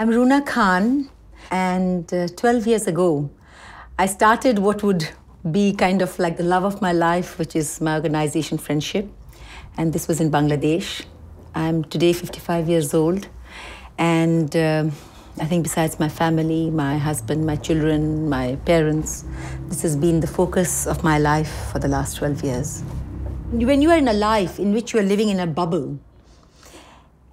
I'm Runa Khan, and 12 years ago, I started what would be kind of like the love of my life, which is my organization Friendship. And this was in Bangladesh. I'm today 55 years old. And I think besides my family, my husband, my children, my parents, this has been the focus of my life for the last 12 years. When you are in a life in which you are living in a bubble,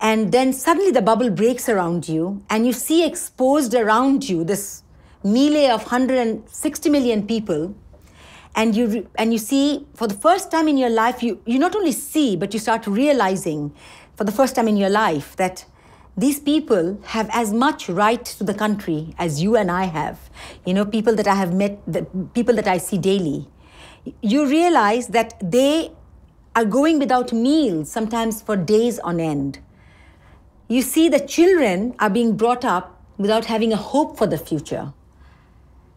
and then suddenly the bubble breaks around you, and you see exposed around you this melee of 160 million people, and you see for the first time in your life, you not only see, but you start realizing for the first time in your life that these people have as much right to the country as you and I have. You know, people that I have met, the people that I see daily. You realize that they are going without meals, sometimes for days on end. You see that children are being brought up without having a hope for the future.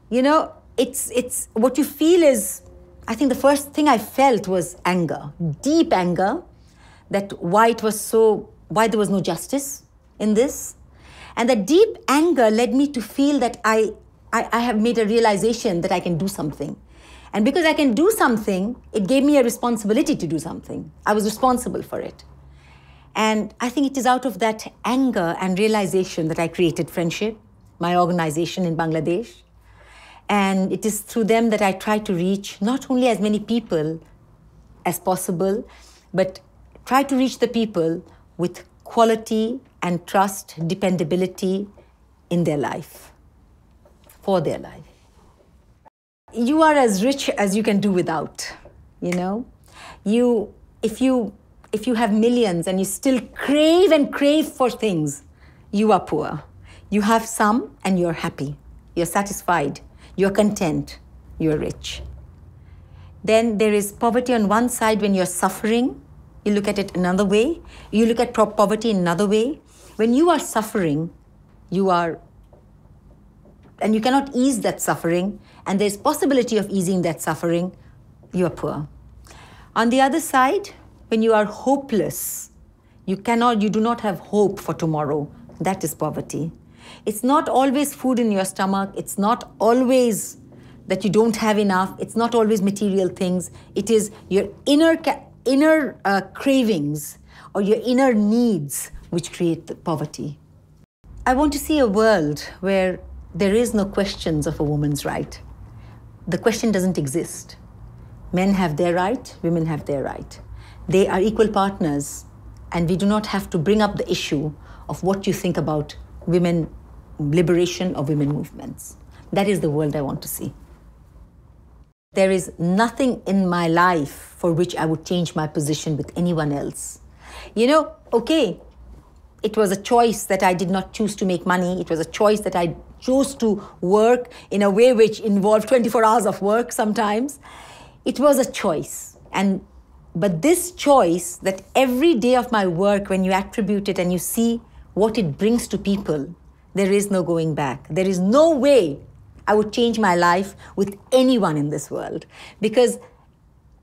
You know, it's what you feel is, I think the first thing I felt was anger, deep anger, that why there was no justice in this. And that deep anger led me to feel that I have made a realization that I can do something. And because I can do something, it gave me a responsibility to do something. I was responsible for it. And I think it is out of that anger and realization that I created Friendship, my organization in Bangladesh. And it is through them that I try to reach not only as many people as possible, but try to reach the people with quality and trust, dependability in their life, for their life. You are as rich as you can do without, you know. If you have millions and you still crave and crave for things, you are poor. You have some and you're happy. You're satisfied. You're content. You're rich. Then there is poverty on one side when you're suffering. You look at it another way. You look at poverty in another way. When you are suffering, and you cannot ease that suffering, and there's possibility of easing that suffering, you are poor. On the other side, when you are hopeless, you do not have hope for tomorrow. That is poverty. It's not always food in your stomach. It's not always that you don't have enough. It's not always material things. It is your inner cravings or your inner needs which create the poverty. I want to see a world where there is no questions of a woman's right. The question doesn't exist. Men have their right, women have their right. They are equal partners, and we do not have to bring up the issue of what you think about women liberation or women movements. That is the world I want to see. There is nothing in my life for which I would change my position with anyone else. You know, okay, it was a choice that I did not choose to make money. It was a choice that I chose to work in a way which involved 24 hours of work sometimes. It was a choice. But this choice, that every day of my work, when you attribute it and you see what it brings to people, there is no going back. There is no way I would change my life with anyone in this world. Because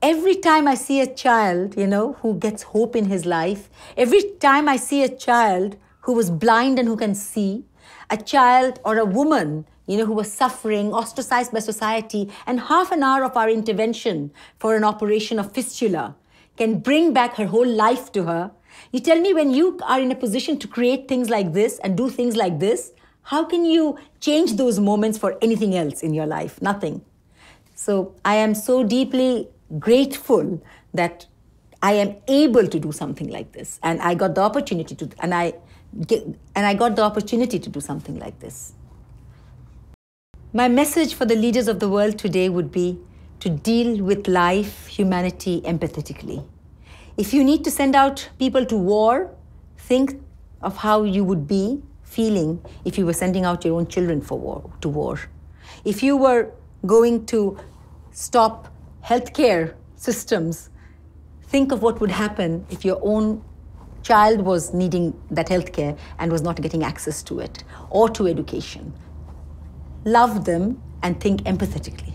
every time I see a child, you know, who gets hope in his life, every time I see a child who was blind and who can see, a child or a woman, you know, who was suffering, ostracized by society, and half an hour of our intervention for an operation of fistula can bring back her whole life to her. You tell me, when you are in a position to create things like this and do things like this, how can you change those moments for anything else in your life? Nothing. So I am so deeply grateful that I am able to do something like this, and I got the opportunity to, and I got the opportunity to do something like this. My message for the leaders of the world today would be to deal with life, humanity, empathetically. If you need to send out people to war, think of how you would be feeling if you were sending out your own children to war. If you were going to stop healthcare systems, think of what would happen if your own child was needing that healthcare and was not getting access to it or to education. Love them and think empathetically.